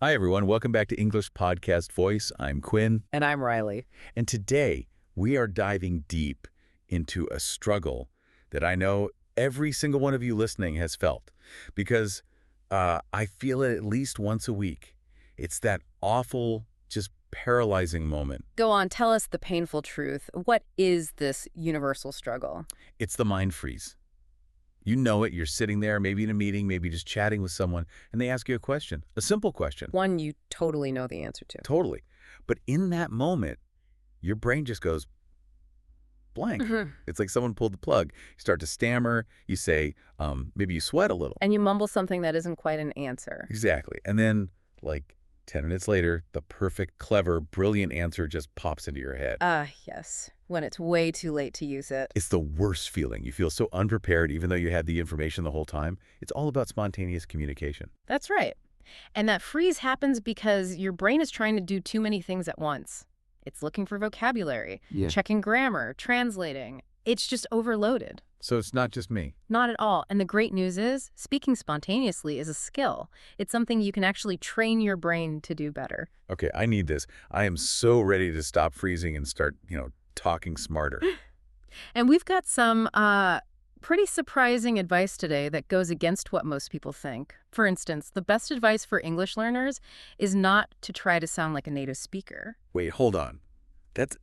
Hi, everyone. Welcome back to English Podcast Voice. I'm Quinn. And I'm Riley. And today we are diving deep into a struggle that I know every single one of you listening has felt because I feel it at least once a week. It's that awful, just paralyzing moment. Go on, tell us the painful truth. What is this universal struggle? It's the mind freeze. You know it. You're sitting there, maybe in a meeting, maybe just chatting with someone, and they ask you a question, a simple question. One you totally know the answer to. Totally. But in that moment, your brain just goes blank. It's like someone pulled the plug. You start to stammer. You say, maybe you sweat a little. And you mumble something that isn't quite an answer. Exactly. And then, like 10 minutes later, the perfect, clever, brilliant answer just pops into your head. Yes. When it's way too late to use it. It's the worst feeling. You feel so unprepared even though you had the information the whole time. It's all about spontaneous communication. That's right. And that freeze happens because your brain is trying to do too many things at once. It's looking for vocabulary, checking grammar, translating. It's just overloaded. So it's not just me. Not at all. And the great news is, speaking spontaneously is a skill. It's something you can actually train your brain to do better. Okay, I need this. I am so ready to stop freezing and start, talking smarter. And we've got some pretty surprising advice today that goes against what most people think. For instance, the best advice for English learners is not to try to sound like a native speaker. Wait, hold on. That's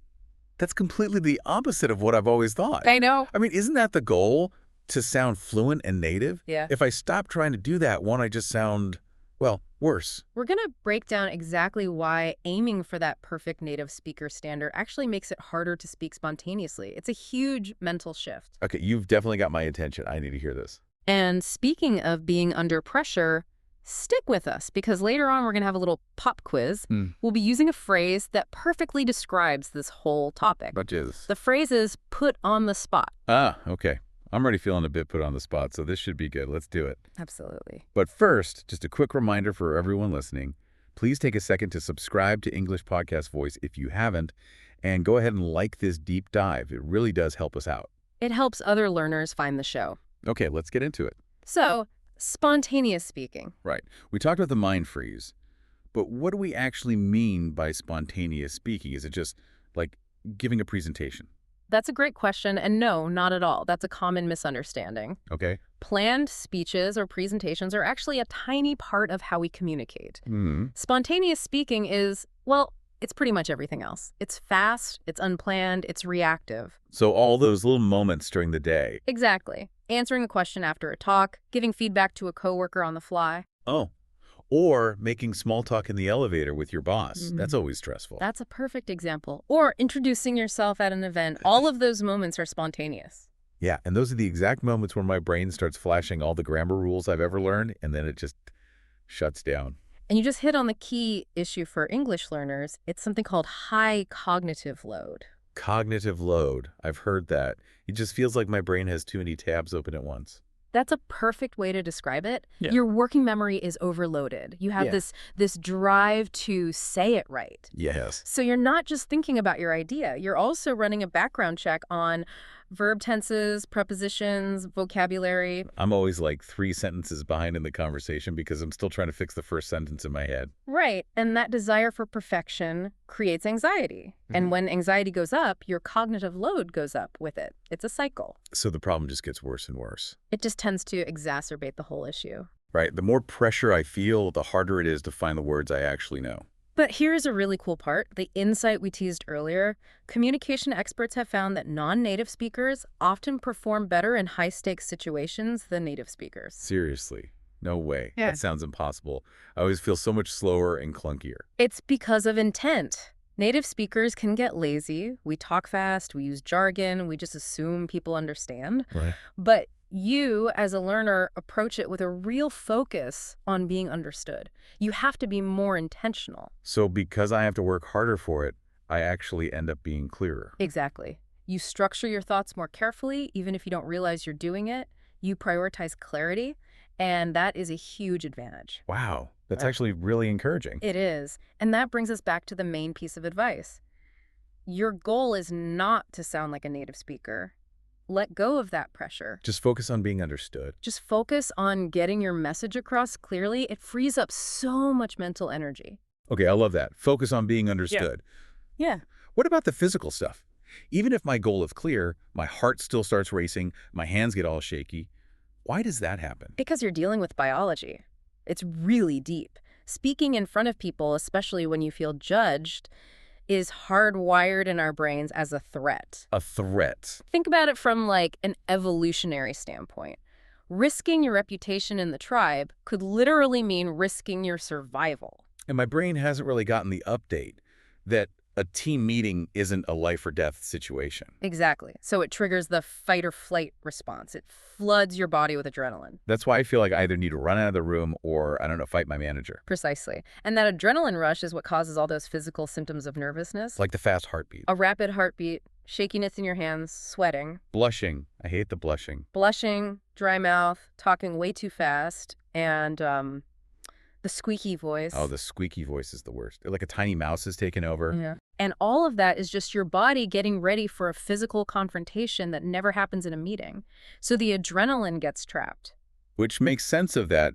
completely the opposite of what I've always thought. I know. I mean, isn't that the goal? To sound fluent and native? Yeah. If I stop trying to do that, won't I just sound, well, worse? We're going to break down exactly why aiming for that perfect native speaker standard actually makes it harder to speak spontaneously. It's a huge mental shift. Okay, you've definitely got my attention. I need to hear this. And speaking of being under pressure, stick with us because later on we're going to have a little pop quiz. We'll be using a phrase that perfectly describes this whole topic. Which is? The phrase is put on the spot. Okay. I'm already feeling a bit put on the spot, so this should be good. Let's do it. Absolutely. But first, just a quick reminder for everyone listening. Please take a second to subscribe to English Podcast Voice if you haven't, and go ahead and like this deep dive. It really does help us out. It helps other learners find the show. Okay, let's get into it. So, spontaneous speaking. Right. We talked about the mind freeze, but what do we actually mean by spontaneous speaking? Is it just like giving a presentation? That's a great question, and no, not at all. That's a common misunderstanding. Okay. Planned speeches or presentations are actually a tiny part of how we communicate. Mm-hmm. Spontaneous speaking is, well, it's pretty much everything else. It's fast, it's unplanned, it's reactive. So all those little moments during the day. Exactly. Answering a question after a talk, giving feedback to a coworker on the fly. Oh. Or making small talk in the elevator with your boss. That's always stressful. That's a perfect example. Or introducing yourself at an event. All of those moments are spontaneous. Yeah, and those are the exact moments where my brain starts flashing all the grammar rules I've ever learned, and then it just shuts down. And you just hit on the key issue for English learners. It's something called high cognitive load. Cognitive load. I've heard that. It just feels like my brain has too many tabs open at once. That's a perfect way to describe it. Yeah. Your working memory is overloaded. You have this drive to say it right. Yes. So you're not just thinking about your idea. You're also running a background check on verb tenses, prepositions, vocabulary. I'm always like 3 sentences behind in the conversation because I'm still trying to fix the first sentence in my head. Right. And that desire for perfection creates anxiety. And when anxiety goes up, your cognitive load goes up with it. It's a cycle. So the problem just gets worse and worse. It just tends to exacerbate the whole issue. Right. The more pressure I feel, the harder it is to find the words I actually know. But here's a really cool part, the insight we teased earlier. Communication experts have found that non-native speakers often perform better in high-stakes situations than native speakers. Seriously. No way. Yeah. That sounds impossible. I always feel so much slower and clunkier. It's because of intent. Native speakers can get lazy. We talk fast, we use jargon, we just assume people understand. Right. But you, as a learner, approach it with a real focus on being understood. You have to be more intentional. So because I have to work harder for it, I actually end up being clearer. Exactly. You structure your thoughts more carefully, even if you don't realize you're doing it. You prioritize clarity, and that is a huge advantage. Wow. That's actually really encouraging. It is. And that brings us back to the main piece of advice. Your goal is not to sound like a native speaker. let go of that pressure. Just focus on being understood. Just focus on getting your message across clearly. It frees up so much mental energy. Okay, I love that. Focus on being understood. Yeah. What about the physical stuff? Even if my goal is clear, my heart still starts racing, my hands get all shaky. Why does that happen? Because you're dealing with biology. It's really deep. Speaking in front of people, especially when you feel judged, is hardwired in our brains as a threat. A threat. Think about it from like an evolutionary standpoint. Risking your reputation in the tribe could literally mean risking your survival. And my brain hasn't really gotten the update that a team meeting isn't a life or death situation. Exactly. So it triggers the fight or flight response. It floods your body with adrenaline. That's why I feel like I either need to run out of the room or, I don't know, fight my manager. Precisely. And that adrenaline rush is what causes all those physical symptoms of nervousness. Like the fast heartbeat. A rapid heartbeat, shakiness in your hands, sweating, Blushing. I hate the blushing. blushing, dry mouth, talking way too fast, and the squeaky voice. Oh, the squeaky voice is the worst. Like a tiny mouse is taken over. Yeah. And all of that is just your body getting ready for a physical confrontation that never happens in a meeting. So the adrenaline gets trapped. Which makes sense of that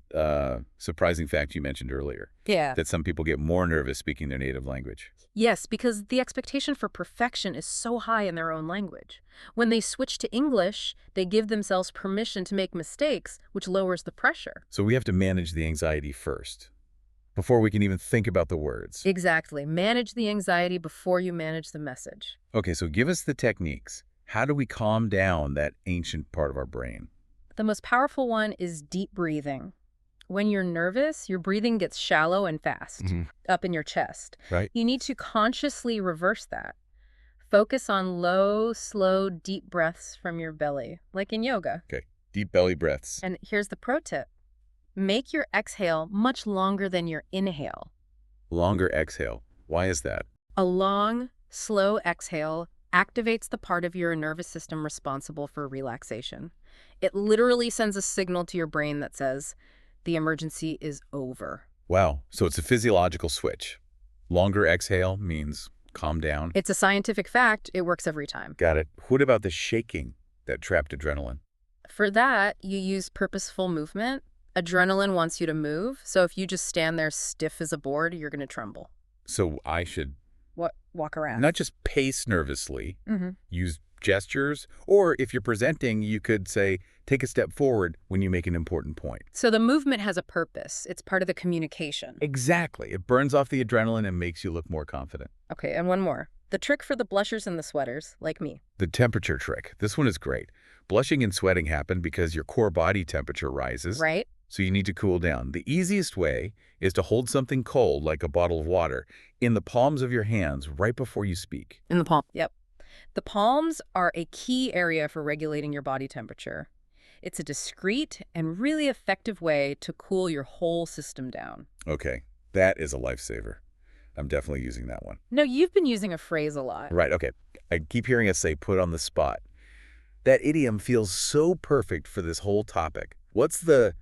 surprising fact you mentioned earlier, Yeah. that some people get more nervous speaking their native language. Yes, because the expectation for perfection is so high in their own language. When they switch to English, they give themselves permission to make mistakes, which lowers the pressure. So we have to manage the anxiety first, before we can even think about the words. Exactly. Manage the anxiety before you manage the message. Okay, so give us the techniques. How do we calm down that ancient part of our brain? The most powerful one is deep breathing. When you're nervous, your breathing gets shallow and fast, up in your chest. Right. You need to consciously reverse that. Focus on low, slow, deep breaths from your belly, like in yoga. Okay, deep belly breaths. And here's the pro tip. Make your exhale much longer than your inhale. Longer exhale. Why is that? A long, slow exhale activates the part of your nervous system responsible for relaxation. It literally sends a signal to your brain that says, the emergency is over. Wow, so it's a physiological switch. Longer exhale means calm down. It's a scientific fact. It works every time. Got it. What about the shaking, that trapped adrenaline? For that, you use purposeful movement. Adrenaline wants you to move. So if you just stand there stiff as a board, you're going to tremble. So I should Walk around. not just pace nervously, Mm-hmm. use gestures, or if you're presenting, you could say, take a step forward when you make an important point. So the movement has a purpose. It's part of the communication. Exactly. It burns off the adrenaline and makes you look more confident. Okay, and one more. The trick for the blushers and the sweaters, like me. The temperature trick. This one is great. Blushing and sweating happen because your core body temperature rises. Right? So you need to cool down. The easiest way is to hold something cold, like a bottle of water, in the palms of your hands right before you speak. In the palm. Yep. The palms are a key area for regulating your body temperature. It's a discreet and really effective way to cool your whole system down. Okay, that is a lifesaver. I'm definitely using that one. No, you've been using a phrase a lot. Right, okay. I keep hearing us say put on the spot. That idiom feels so perfect for this whole topic. What's the,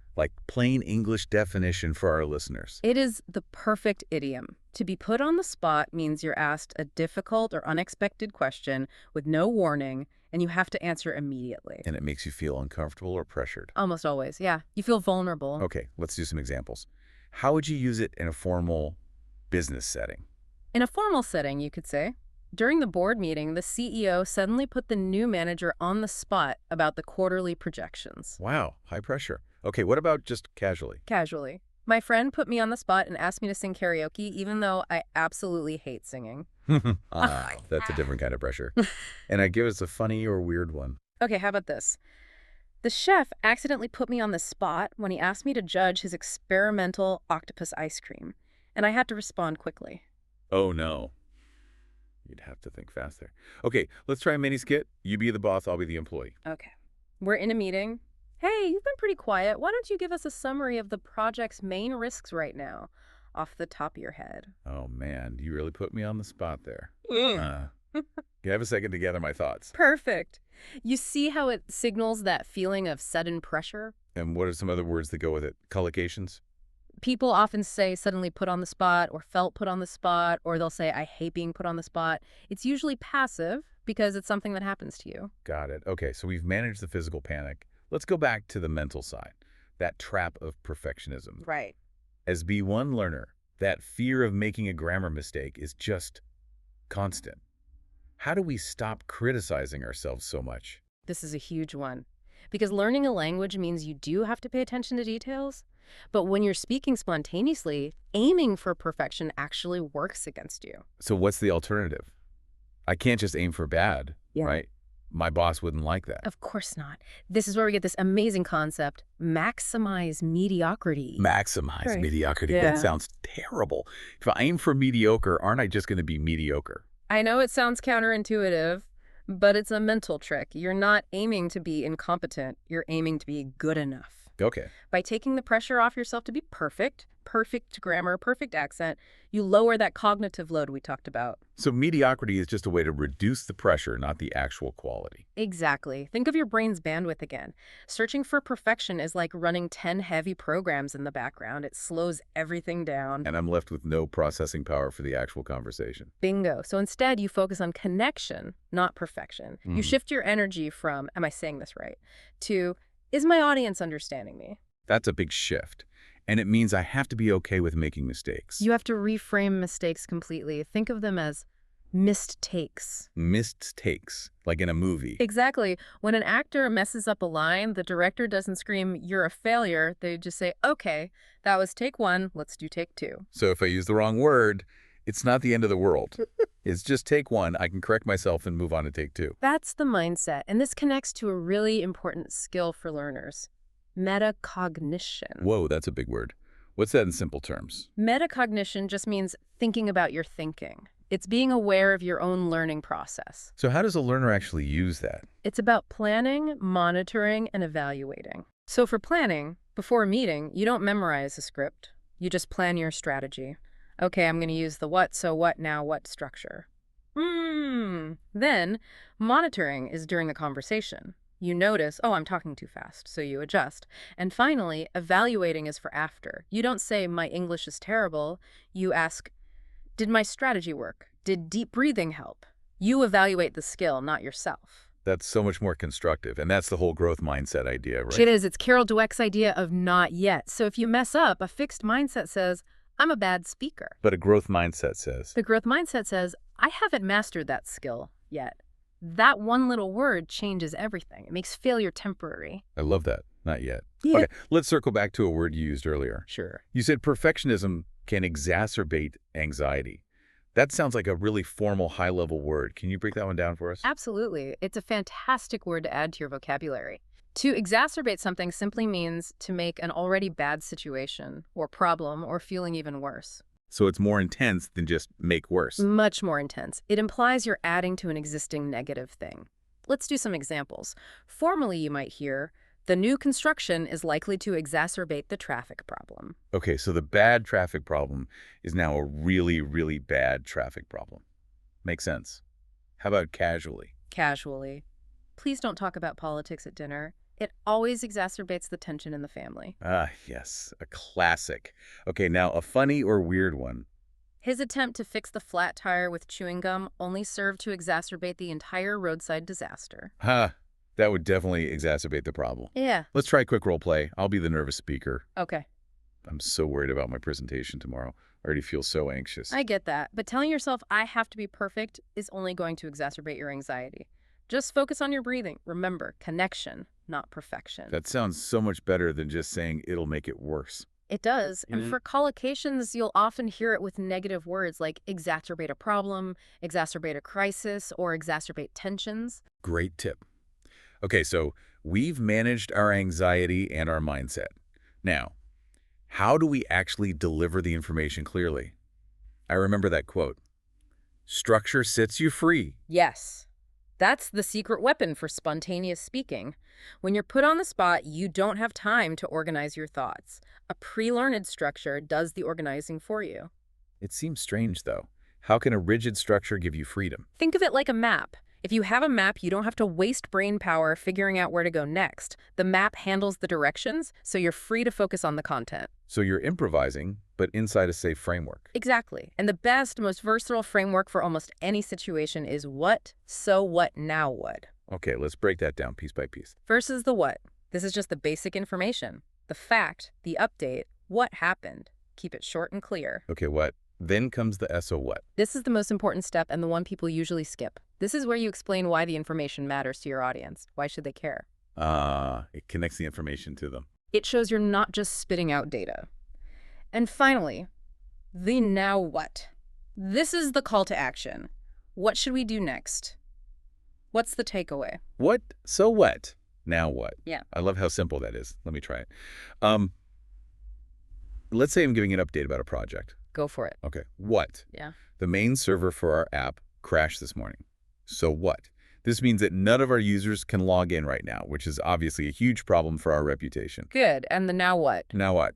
plain English definition for our listeners? It is the perfect idiom. To be put on the spot means you're asked a difficult or unexpected question with no warning, and you have to answer immediately. And it makes you feel uncomfortable or pressured. Almost always, yeah. You feel vulnerable. Okay, let's do some examples. How would you use it in a formal business setting? In a formal setting, you could say, during the board meeting, the CEO suddenly put the new manager on the spot about the quarterly projections. Wow, high pressure. Okay, what about just casually? Casually. My friend put me on the spot and asked me to sing karaoke, even though I absolutely hate singing. That's a different kind of pressure. And I give us a funny or weird one. Okay, how about this? The chef accidentally put me on the spot when he asked me to judge his experimental octopus ice cream, and I had to respond quickly. Oh, no. You'd have to think fast there. Okay, let's try a mini skit. You be the boss, I'll be the employee. Okay. We're in a meeting. Hey, you've been pretty quiet. Why don't you give us a summary of the project's main risks right now, off the top of your head? Oh, man, you really put me on the spot there. Can I have a second to gather my thoughts? Perfect. You see how it signals that feeling of sudden pressure? And what are some other words that go with it? Collocations? People often say suddenly put on the spot or felt put on the spot, or they'll say, I hate being put on the spot. It's usually passive because it's something that happens to you. Got it. Okay, so we've managed the physical panic. Let's go back to the mental side, that trap of perfectionism. Right. As B1 learner, that fear of making a grammar mistake is just constant. How do we stop criticizing ourselves so much? This is a huge one. Because learning a language means you do have to pay attention to details. But when you're speaking spontaneously, aiming for perfection actually works against you. So what's the alternative? I can't just aim for bad, right? My boss wouldn't like that. Of course not. This is where we get this amazing concept, maximize mediocrity. Maximize mediocrity. Yeah. That sounds terrible. If I aim for mediocre, aren't I just going to be mediocre? I know it sounds counterintuitive, but it's a mental trick. You're not aiming to be incompetent. You're aiming to be good enough. Okay. By taking the pressure off yourself to be perfect grammar, perfect accent, you lower that cognitive load we talked about. So mediocrity is just a way to reduce the pressure, not the actual quality. Exactly. Think of your brain's bandwidth again. Searching for perfection is like running 10 heavy programs in the background. It slows everything down. And I'm left with no processing power for the actual conversation. Bingo. So instead, you focus on connection, not perfection. You shift your energy from, am I saying this right, to, is my audience understanding me? That's a big shift. And it means I have to be okay with making mistakes. You have to reframe mistakes completely. Think of them as missed takes. Missed takes, like in a movie. Exactly. When an actor messes up a line, the director doesn't scream, you're a failure. They just say, okay, that was take one, let's do take two. So if I use the wrong word, it's not the end of the world. It's just take one, I can correct myself and move on to take two. That's the mindset. And this connects to a really important skill for learners. Metacognition. Whoa, that's a big word. What's that in simple terms? Metacognition just means thinking about your thinking. It's being aware of your own learning process. So how does a learner actually use that? It's about planning, monitoring, and evaluating. So for planning, before a meeting, you don't memorize a script. You just plan your strategy. Okay, I'm going to use the what, so what, now what structure. Then, monitoring is during the conversation. You notice, oh, I'm talking too fast, so you adjust. And finally, evaluating is for after. You don't say, my English is terrible. You ask, did my strategy work? Did deep breathing help? You evaluate the skill, not yourself. That's so much more constructive, and that's the whole growth mindset idea, right? It is. It's Carol Dweck's idea of not yet. So if you mess up, a fixed mindset says, I'm a bad speaker. But a growth mindset says, The growth mindset says, I haven't mastered that skill yet. That one little word changes everything. It makes failure temporary. I love that. Not yet. Yeah. Okay, let's circle back to a word you used earlier. Sure. You said perfectionism can exacerbate anxiety. That sounds like a really formal, high-level word. Can you break that one down for us? Absolutely. It's a fantastic word to add to your vocabulary. To exacerbate something simply means to make an already bad situation or problem or feeling even worse. So it's more intense than just make worse. Much more intense. It implies you're adding to an existing negative thing. Let's do some examples. Formally, you might hear, the new construction is likely to exacerbate the traffic problem. Okay, so the bad traffic problem is now a really, really bad traffic problem. Makes sense. How about casually? Casually. Please don't talk about politics at dinner. It always exacerbates the tension in the family. Ah, yes, a classic. Okay, now a funny or weird one. His attempt to fix the flat tire with chewing gum only served to exacerbate the entire roadside disaster. Ha, that would definitely exacerbate the problem. Yeah. Let's try a quick role play. I'll be the nervous speaker. Okay. I'm so worried about my presentation tomorrow. I already feel so anxious. I get that. But telling yourself, I have to be perfect, is only going to exacerbate your anxiety. Just focus on your breathing. Remember, connection, not perfection. That sounds so much better than just saying it'll make it worse. It does. And for collocations, you'll often hear it with negative words like exacerbate a problem, exacerbate a crisis, or exacerbate tensions. Great tip. Okay, so we've managed our anxiety and our mindset. Now, how do we actually deliver the information clearly? I remember that quote. Structure sets you free. Yes. That's the secret weapon for spontaneous speaking. When you're put on the spot, you don't have time to organize your thoughts. A pre-learned structure does the organizing for you. It seems strange, though. How can a rigid structure give you freedom? Think of it like a map. If you have a map, you don't have to waste brain power figuring out where to go next. The map handles the directions, so you're free to focus on the content. So you're improvising, but inside a safe framework. Exactly. And the best, most versatile framework for almost any situation is what, so what, now what. Okay, let's break that down piece by piece. Versus the what. This is just the basic information. The fact, the update, what happened. Keep it short and clear. Okay, what? Then comes the SO what. This is the most important step and the one people usually skip. This is where you explain why the information matters to your audience. Why should they care? It connects the information to them. It shows you're not just spitting out data. And finally, the now what. This is the call to action. What should we do next? What's the takeaway? What? So what? Now what? Yeah. I love how simple that is. Let me try it. Let's say I'm giving an update about a project. Go for it. Okay. What? Yeah. The main server for our app crashed this morning. So what? This means that none of our users can log in right now, which is obviously a huge problem for our reputation. Good. And the now what? Now what?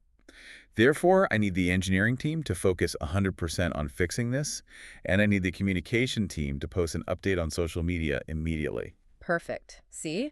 Therefore, I need the engineering team to focus 100% on fixing this, and I need the communication team to post an update on social media immediately. Perfect. See?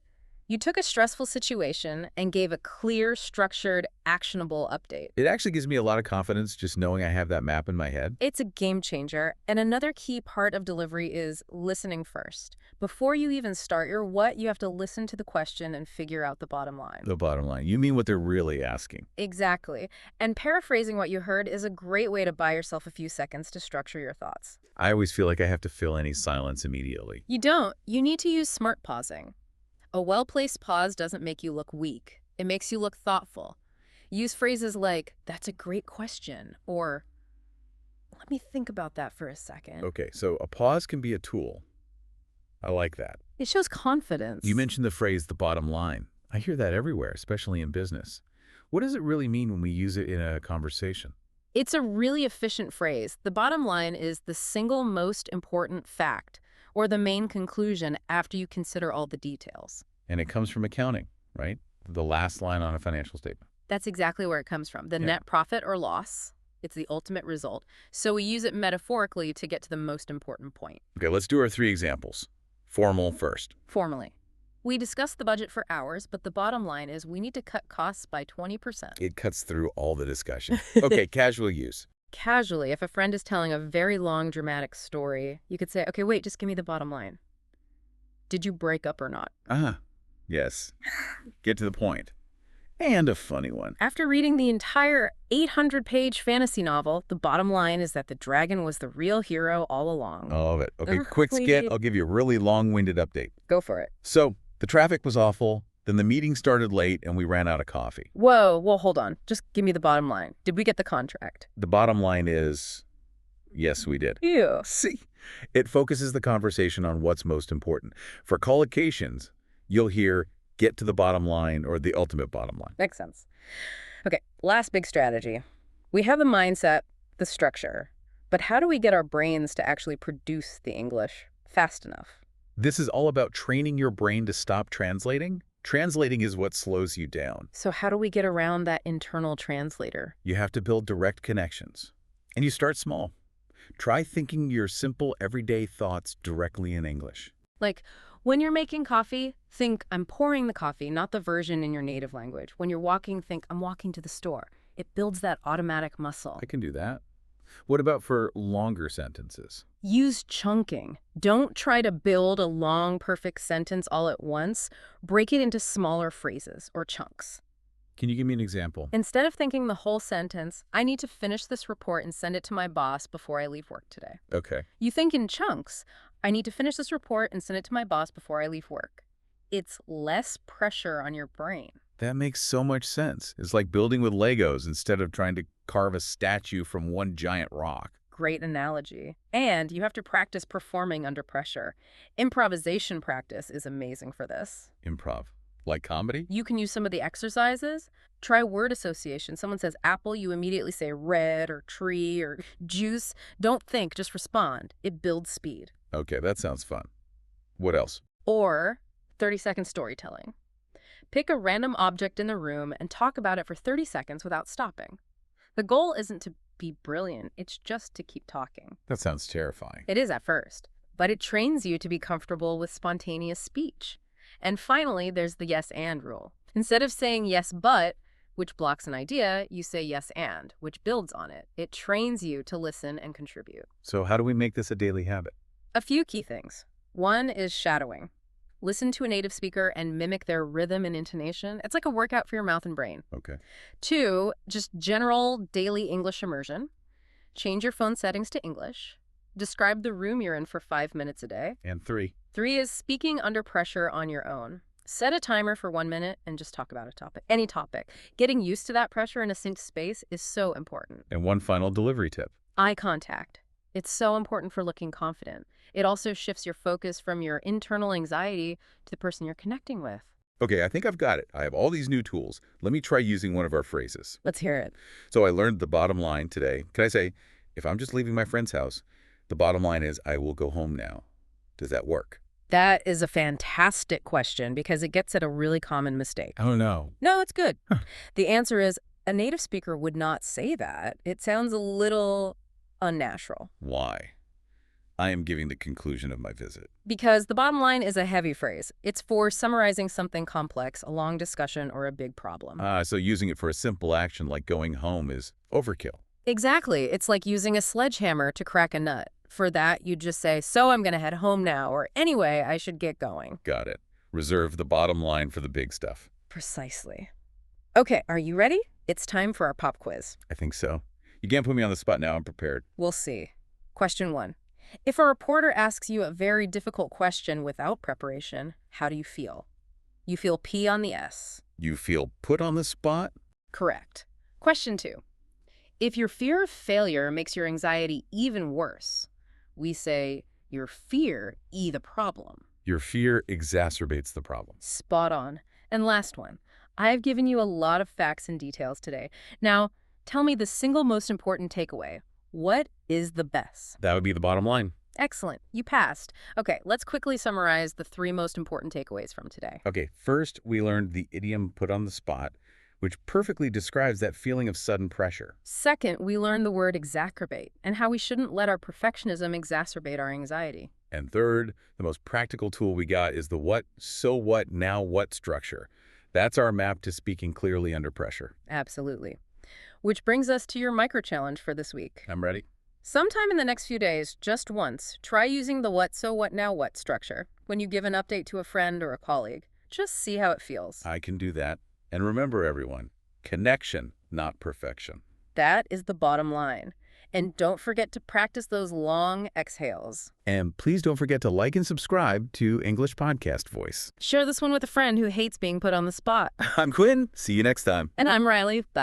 You took a stressful situation and gave a clear, structured, actionable update. It actually gives me a lot of confidence just knowing I have that map in my head. It's a game changer. And another key part of delivery is listening first. Before you even start your what, you have to listen to the question and figure out the bottom line. The bottom line. You mean what they're really asking. Exactly. And paraphrasing what you heard is a great way to buy yourself a few seconds to structure your thoughts. I always feel like I have to fill any silence immediately. You don't. You need to use smart pausing. A well-placed pause doesn't make you look weak. It makes you look thoughtful. Use phrases like, "That's a great question," or "Let me think about that for a second." Okay, so a pause can be a tool. I like that. It shows confidence. You mentioned the phrase, the bottom line. I hear that everywhere, especially in business. What does it really mean when we use it in a conversation? It's a really efficient phrase. The bottom line is the single most important fact, or the main conclusion after you consider all the details. And it comes from accounting, right? The last line on a financial statement. That's exactly where it comes from. The Yeah. net profit or loss. It's the ultimate result. So we use it metaphorically to get to the most important point. Okay, let's do our 3 examples. Formal first. Formally. We discussed the budget for hours, but the bottom line is we need to cut costs by 20%. It cuts through all the discussion. Okay, casual use. Casually, if a friend is telling a very long, dramatic story, you could say, "Okay, wait, just give me the bottom line. Did you break up or not?" Yes. Get to the point. And a funny one. After reading the entire 800-page fantasy novel, the bottom line is that the dragon was the real hero all along. I love it. Okay, Ugh, quick skit. wait. I'll give you a really long-winded update. Go for it. So, the traffic was awful. Then the meeting started late and we ran out of coffee. Whoa, well, hold on. Just give me the bottom line. Did we get the contract? The bottom line is, yes, we did. Ew. See, it focuses the conversation on what's most important. For collocations, you'll hear get to the bottom line or the ultimate bottom line. Makes sense. Okay, last big strategy. We have the mindset, the structure, but how do we get our brains to actually produce the English fast enough? This is all about training your brain to stop translating. Translating is what slows you down. So how do we get around that internal translator? You have to build direct connections. And you start small. Try thinking your simple, everyday thoughts directly in English. Like, when you're making coffee, think, "I'm pouring the coffee," not the version in your native language. When you're walking, think, "I'm walking to the store." It builds that automatic muscle. I can do that. What about for longer sentences? Use chunking. Don't try to build a long, perfect sentence all at once. Break it into smaller phrases or chunks. Can you give me an example? Instead of thinking the whole sentence, "I need to finish this report and send it to my boss before I leave work today." Okay. You think in chunks. "I need to finish this report and send it to my boss before I leave work." It's less pressure on your brain. That makes so much sense. It's like building with Legos instead of trying to carve a statue from one giant rock. Great analogy. And you have to practice performing under pressure. Improvisation practice is amazing for this. Improv. Like comedy? You can use some of the exercises. Try word association. Someone says apple, you immediately say red or tree or juice. Don't think, just respond. It builds speed. Okay, that sounds fun. What else? Or 30-second storytelling. Pick a random object in the room and talk about it for 30 seconds without stopping. The goal isn't to be brilliant, it's just to keep talking. That sounds terrifying. It is at first, but it trains you to be comfortable with spontaneous speech. And finally, there's the yes and rule. Instead of saying yes but, which blocks an idea, you say yes and, which builds on it. It trains you to listen and contribute. So how do we make this a daily habit? A few key things. One is shadowing. Listen to a native speaker and mimic their rhythm and intonation. It's like a workout for your mouth and brain. Okay. 2, just general daily English immersion. Change your phone settings to English. Describe the room you're in for 5 minutes a day. And 3. 3 is speaking under pressure on your own. Set a timer for 1 minute and just talk about a topic, any topic. Getting used to that pressure in a synced space is so important. And one final delivery tip. Eye contact. It's so important for looking confident. It also shifts your focus from your internal anxiety to the person you're connecting with. Okay, I think I've got it. I have all these new tools. Let me try using one of our phrases. Let's hear it. So I learned the bottom line today. Can I say, if I'm just leaving my friend's house, the bottom line is I will go home now. Does that work? That is a fantastic question because it gets at a really common mistake. Oh, no. No, it's good. The answer is a native speaker would not say that. It sounds a little unnatural. Why? I am giving the conclusion of my visit. Because the bottom line is a heavy phrase. It's for summarizing something complex, a long discussion, or a big problem. So using it for a simple action like going home is overkill. Exactly. It's like using a sledgehammer to crack a nut. For that, you just say, so I'm going to head home now, or anyway, I should get going. Got it. Reserve the bottom line for the big stuff. Precisely. Okay, are you ready? It's time for our pop quiz. I think so. You can't put me on the spot now. I'm prepared. We'll see. Question 1. If a reporter asks you a very difficult question without preparation, how do you feel? You feel P on the S. You feel put on the spot? Correct. Question 2. If your fear of failure makes your anxiety even worse, we say your fear the problem. Your fear exacerbates the problem. Spot on. And last one. I've given you a lot of facts and details today. Now, tell me the single most important takeaway. What is the best? That would be the bottom line. Excellent. You passed. Okay, let's quickly summarize the 3 most important takeaways from today. Okay, first we learned the idiom put on the spot, which perfectly describes that feeling of sudden pressure. Second, we learned the word exacerbate and how we shouldn't let our perfectionism exacerbate our anxiety. And third, the most practical tool we got is the what, so what, now what structure. That's our map to speaking clearly under pressure. Absolutely. Which brings us to your micro-challenge for this week. I'm ready. Sometime in the next few days, just once, try using the what, so what, now what structure when you give an update to a friend or a colleague. Just see how it feels. I can do that. And remember, everyone, connection, not perfection. That is the bottom line. And don't forget to practice those long exhales. And please don't forget to like and subscribe to English Podcast Voice. Share this one with a friend who hates being put on the spot. I'm Quinn. See you next time. And I'm Riley. Bye.